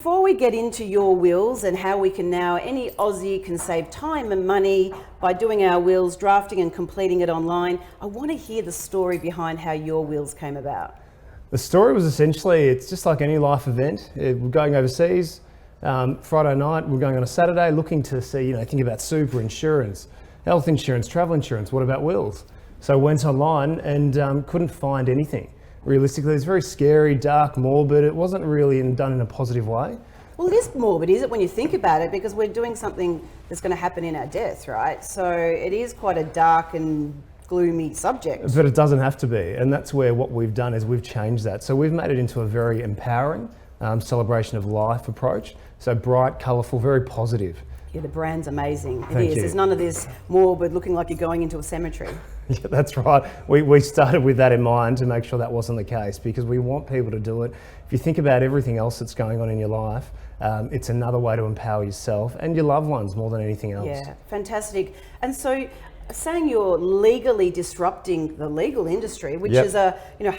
Before we get into your wills and how we can now, any Aussie can save time and money by doing our wills, drafting and completing it online, I want to hear the story behind how your wills came about. The story was essentially, it's just like any life event. We're going overseas, Friday night, we're going on a Saturday looking to see, think about super insurance, health insurance, travel insurance, what about wills? So I went online and couldn't find anything. Realistically, it's very scary, dark, morbid. It wasn't really done in a positive way. Well, it is morbid, is it, when you think about it, because we're doing something that's going to happen in our death, right? So it is quite a dark and gloomy subject. But it doesn't have to be, and that's where what we've done is we've changed that. So we've made it into a very empowering celebration of life approach. So bright, colourful, very positive. Yeah, the brand's amazing. Thank you. There's none of this morbid looking like you're going into a cemetery. Yeah, that's right. We started with that in mind to make sure that wasn't the case, because we want people to do it. If you think about everything else that's going on in your life, it's another way to empower yourself and your loved ones more than anything else. Yeah, fantastic. And so, saying you're legally disrupting the legal industry, which is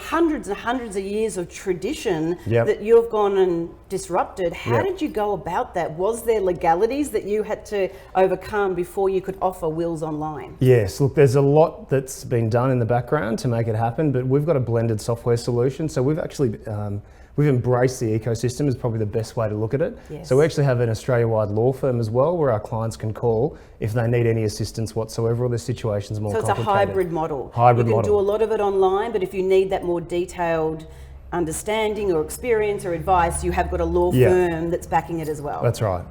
hundreds and hundreds of years of tradition that you've gone and disrupted. How did you go about that? Was there legalities that you had to overcome before you could offer wills online? Yes, look, there's a lot that's been done in the background to make it happen, but we've got a blended software solution. So we've actually we've embraced the ecosystem is probably the best way to look at it. Yes. So we actually have an Australia-wide law firm as well, where our clients can call if they need any assistance whatsoever or the situation's more complicated. So it's a hybrid model. Hybrid model. You can model. do a lot of it online, but if you need that more detailed understanding or experience or advice, you have got a law firm that's backing it as well. That's right.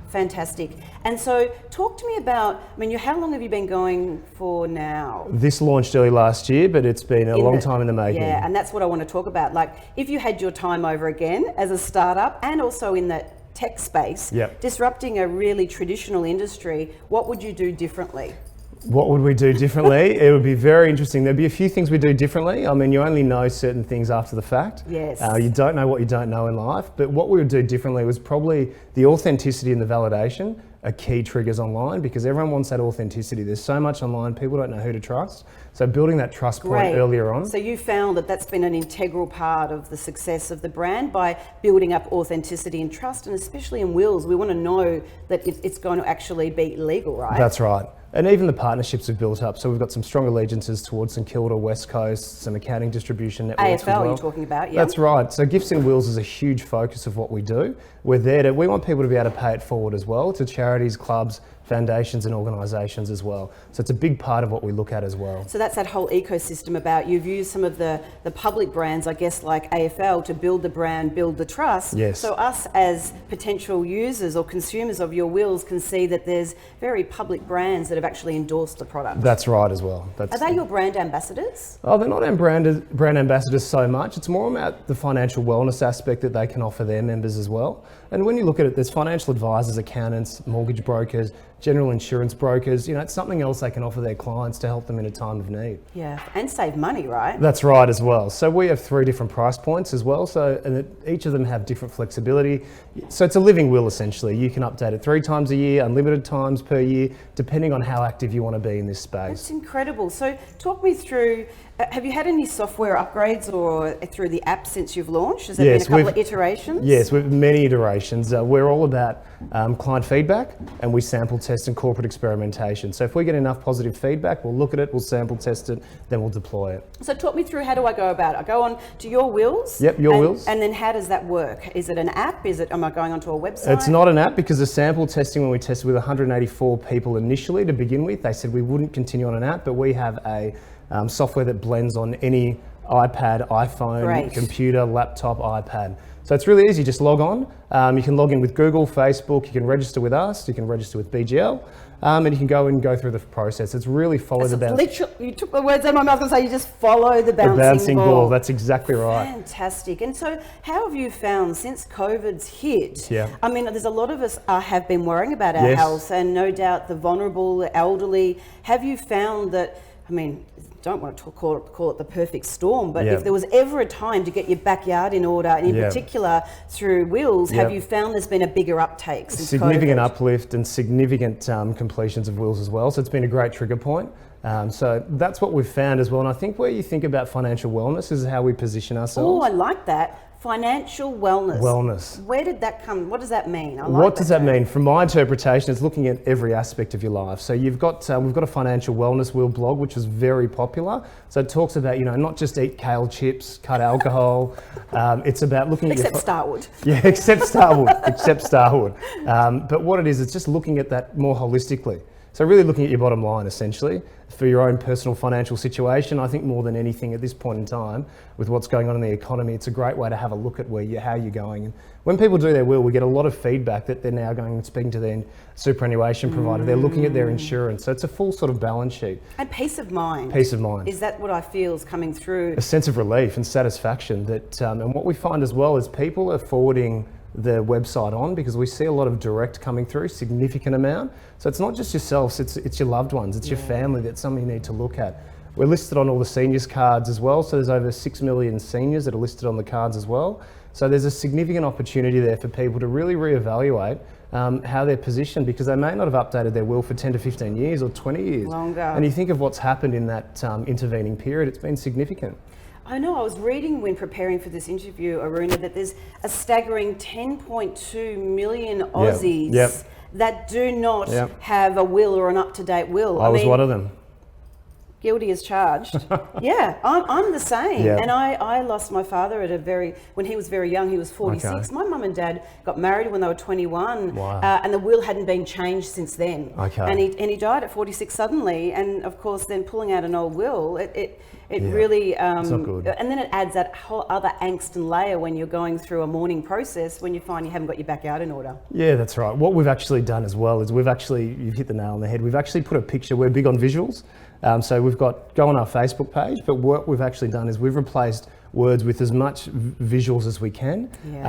Fantastic. And so talk to me about, how long have you been going for now? This launched early last year, but it's been a long time in the making. Yeah, and that's what I want to talk about. Like, if you had your time over again as a startup and also in that tech space, disrupting a really traditional industry, what would you do differently? What would we do differently? It would be very interesting. There'd be a few things we do differently. You only know certain things after the fact. Yes. You don't know what you don't know in life. But what we would do differently was probably the authenticity and the validation are key triggers online, because everyone wants that authenticity. There's so much online, people don't know who to trust. So building that trust point earlier on. So you found that that's been an integral part of the success of the brand by building up authenticity and trust, and especially in wills, we want to know that it's going to actually be legal, right? That's right. And even the partnerships we've built up. So we've got some strong allegiances towards St Kilda, West Coast, some accounting distribution networks AFL as well. you're talking about, yeah. That's right. So gifts and wills is a huge focus of what we do. We want people to be able to pay it forward as well to charities, clubs, foundations and organisations as well. So it's a big part of what we look at as well. So that's that whole ecosystem about, you've used some of the public brands, I guess, like AFL to build the brand, build the trust. Yes. So us as potential users or consumers of your wills can see that there's very public brands that have actually endorsed the product. That's right as well. Are they your brand ambassadors? Oh, they're not brand ambassadors so much. It's more about the financial wellness aspect that they can offer their members as well. And when you look at it, there's financial advisors, accountants, mortgage brokers, general insurance brokers. It's something else they can offer their clients to help them in a time of need. Yeah, and save money, right? That's right as well. So we have 3 different price points as well. And each of them have different flexibility. So it's a living will essentially. You can update it 3 times a year, unlimited times per year, depending on how active you want to be in this space. That's incredible. So talk me through, have you had any software upgrades or through the app since you've launched? Has there been a couple of iterations? Yes, we've many iterations. We're all about client feedback, and we sample test and corporate experimentation. So if we get enough positive feedback, we'll look at it, we'll sample test it, then we'll deploy it. So talk me through, how do I go about it? I go on to your wills? Yep, your wills. And then how does that work? Is it an app? Am I going onto a website? It's not an app, because the sample testing, when we tested with 184 people initially to begin with, they said we wouldn't continue on an app, but we have a software that blends on any iPad, iPhone, computer, laptop, iPad. So it's really easy, just log on. You can log in with Google, Facebook, you can register with us, you can register with BGL, and you can go through the process. It's really follow the bounce. Literally, you took the words out of my mouth. I was going to say, you just follow the bouncing ball. That's exactly right. Fantastic. And so how have you found since COVID's hit? Yeah. There's a lot of us have been worrying about our health, and no doubt the vulnerable, the elderly. Have you found that, don't want to call it the perfect storm, but if there was ever a time to get your backyard in order, and in particular through wills, have you found there's been a bigger uptake since significant COVID? Uplift and significant completions of wills as well. So it's been a great trigger point. So that's what we've found as well. And I think where you think about financial wellness is how we position ourselves. Oh, I like that. Financial wellness. Wellness. Where did that come? What does that mean? What does that mean? From my interpretation, it's looking at every aspect of your life. So we've got a financial wellness wheel blog, which is very popular. So it talks about, not just eat kale chips, cut alcohol. It's about looking at except Starwood. Yeah, except Starwood. Except Starwood. But what it is, it's just looking at that more holistically. So really looking at your bottom line, essentially, for your own personal financial situation. I think more than anything at this point in time, with what's going on in the economy, it's a great way to have a look at how you're going. And when people do their will, we get a lot of feedback that they're now going and speaking to their superannuation provider. They're looking at their insurance. So it's a full sort of balance sheet. And peace of mind. Peace of mind. Is that what I feel is coming through? A sense of relief and satisfaction. And what we find as well is people are forwarding the website on, because we see a lot of direct coming through, significant amount. So it's not just yourselves, it's your loved ones, it's your family. That's something you need to look at. We're listed on all the seniors cards as well. So there's over 6 million seniors that are listed on the cards as well. So there's a significant opportunity there for people to really reevaluate how they're positioned, because they may not have updated their will for 10 to 15 years or 20 years. Longer. And you think of what's happened in that intervening period, it's been significant. I know, I was reading when preparing for this interview, Aruna, that there's a staggering 10.2 million Aussies that do not have a will or an up-to-date will. I was one of them. Guilty as charged. Yeah, I'm the same. And I lost my father when he was very young. He was 46. Okay. My mum and dad got married when they were 21. Wow. And the will hadn't been changed since then. Okay. And he died at 46 suddenly. And of course, then pulling out an old will, it really, it's not good. And then it adds that whole other angst and layer when you're going through a mourning process when you find you haven't got your backyard in order. Yeah, that's right. What we've actually done as well is you've hit the nail on the head. We've actually put a picture. We're big on visuals. So we've go on our Facebook page, but what we've actually done is we've replaced words with as much visuals as we can,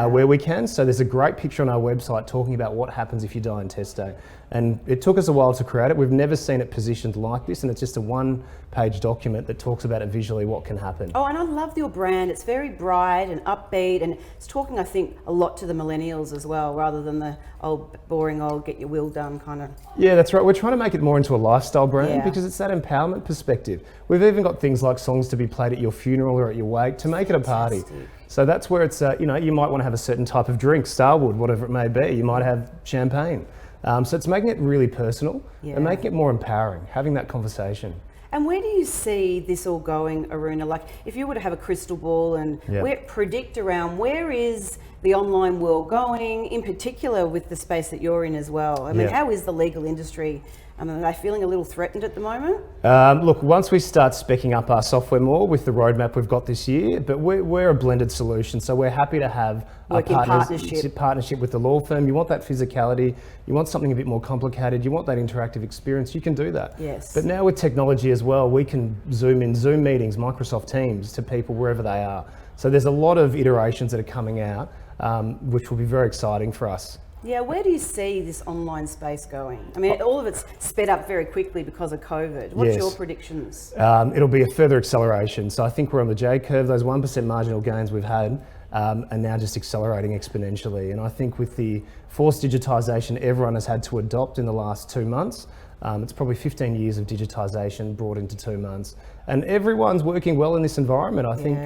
where we can. So there's a great picture on our website talking about what happens if you die on test day. And it took us a while to create it. We've never seen it positioned like this, and it's just a one-page document that talks about it visually, what can happen. Oh, and I love your brand. It's very bright and upbeat, and it's talking, I think, a lot to the millennials as well, rather than the boring get your will done kind of. Yeah, that's right. We're trying to make it more into a lifestyle brand because it's that empowerment perspective. We've even got things like songs to be played at your funeral or at your wake to make it a party. So that's where it's, you might want to have a certain type of drink, Starwood, whatever it may be. You might have champagne. So it's making it really personal and making it more empowering, having that conversation. And where do you see this all going, Aruna? Like, if you were to have a crystal ball and predict around where is the online world going, in particular with the space that you're in as well? I mean, how is the legal industry? Are they feeling a little threatened at the moment? Look, once we start speccing up our software more with the roadmap we've got this year, but we're a blended solution, so we're happy to have a partnership with the law firm. You want that physicality, you want something a bit more complicated, you want that interactive experience, you can do that. Yes. But now with technology as well, we can Zoom meetings, Microsoft Teams to people wherever they are. So there's a lot of iterations that are coming out, which will be very exciting for us. Yeah, where do you see this online space going? I mean, all of it's sped up very quickly because of COVID. What's your predictions? It'll be a further acceleration. So I think we're on the J curve. Those 1% marginal gains we've had are now just accelerating exponentially. And I think with the forced digitisation everyone has had to adopt in the last 2 months, it's probably 15 years of digitisation brought into 2 months. And everyone's working well in this environment. I think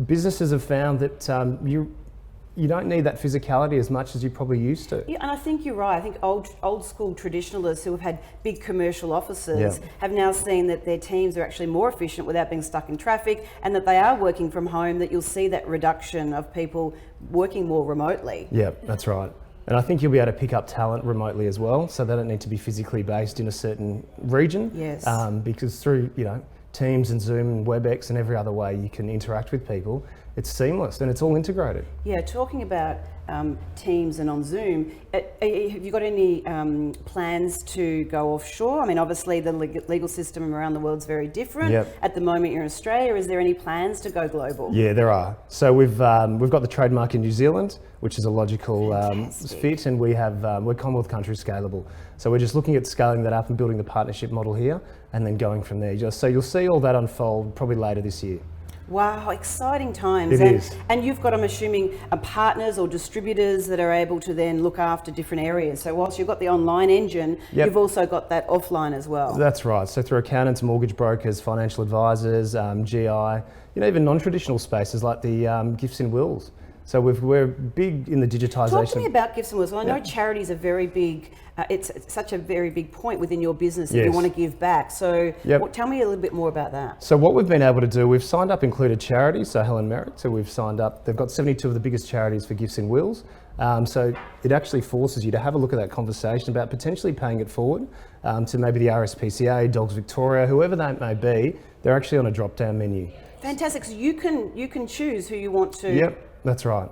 businesses have found that you don't need that physicality as much as you probably used to. Yeah, and I think you're right. I think old school traditionalists who have had big commercial offices have now seen that their teams are actually more efficient without being stuck in traffic, and that they are working from home, that you'll see that reduction of people working more remotely. Yeah, that's right. And I think you'll be able to pick up talent remotely as well, so they don't need to be physically based in a certain region. Yes. Because through Teams and Zoom and WebEx and every other way you can interact with people, it's seamless and it's all integrated. Yeah, talking about Teams and on Zoom, have you got any plans to go offshore? I mean, obviously the legal system around the world is very different. At the moment you're in Australia. Is there any plans to go global? Yeah, there are. So we've got the trademark in New Zealand, which is a logical fit, and we're Commonwealth country scalable. So we're just looking at scaling that up and building the partnership model here and then going from there. So you'll see all that unfold probably later this year. Wow, exciting times. It is. And you've got, I'm assuming, partners or distributors that are able to then look after different areas. So whilst you've got the online engine, you've also got that offline as well. That's right. So through accountants, mortgage brokers, financial advisors, GI, even non-traditional spaces like the gifts and wills. So we're big in the digitisation. Talk to me about gifts and wills. Well, I know charities are very big. It's such a very big point within your business that you want to give back. So tell me a little bit more about that. So what we've been able to do, we've signed up included charities. So Helen Merritt, so we've signed up. They've got 72 of the biggest charities for gifts and wills. So it actually forces you to have a look at that conversation about potentially paying it forward to maybe the RSPCA, Dogs Victoria, whoever that may be. They're actually on a drop-down menu. Fantastic. So you can choose who you want to. Yep, that's right.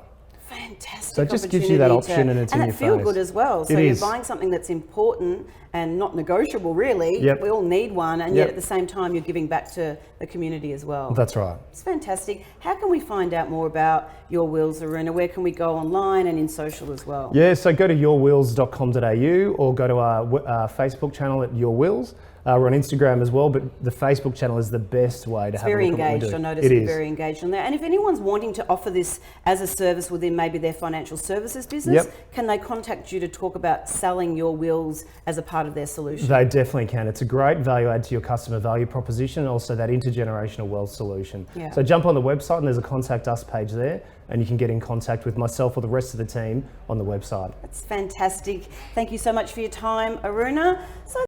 Fantastic. So it just gives you that option and it's in your face. And it feels good as well. So you're buying something that's important and not negotiable really. Yep. We all need one, and yet at the same time you're giving back to the community as well. That's right. It's fantastic. How can we find out more about Your Wills, Aruna? Where can we go online and in social as well? Yeah, so go to yourwills.com.au or go to our Facebook channel at Your Wills. We're on Instagram as well, but the Facebook channel is the best way to have a look at what we do. Very engaged. I noticed you're very engaged on there. And if anyone's wanting to offer this as a service within maybe their financial services business, can they contact you to talk about selling Your Wills as a part of their solution? They definitely can. It's a great value add to your customer value proposition and also that intergenerational wealth solution. Yeah. So jump on the website and there's a contact us page there, and you can get in contact with myself or the rest of the team on the website. That's fantastic. Thank you so much for your time, Aruna. So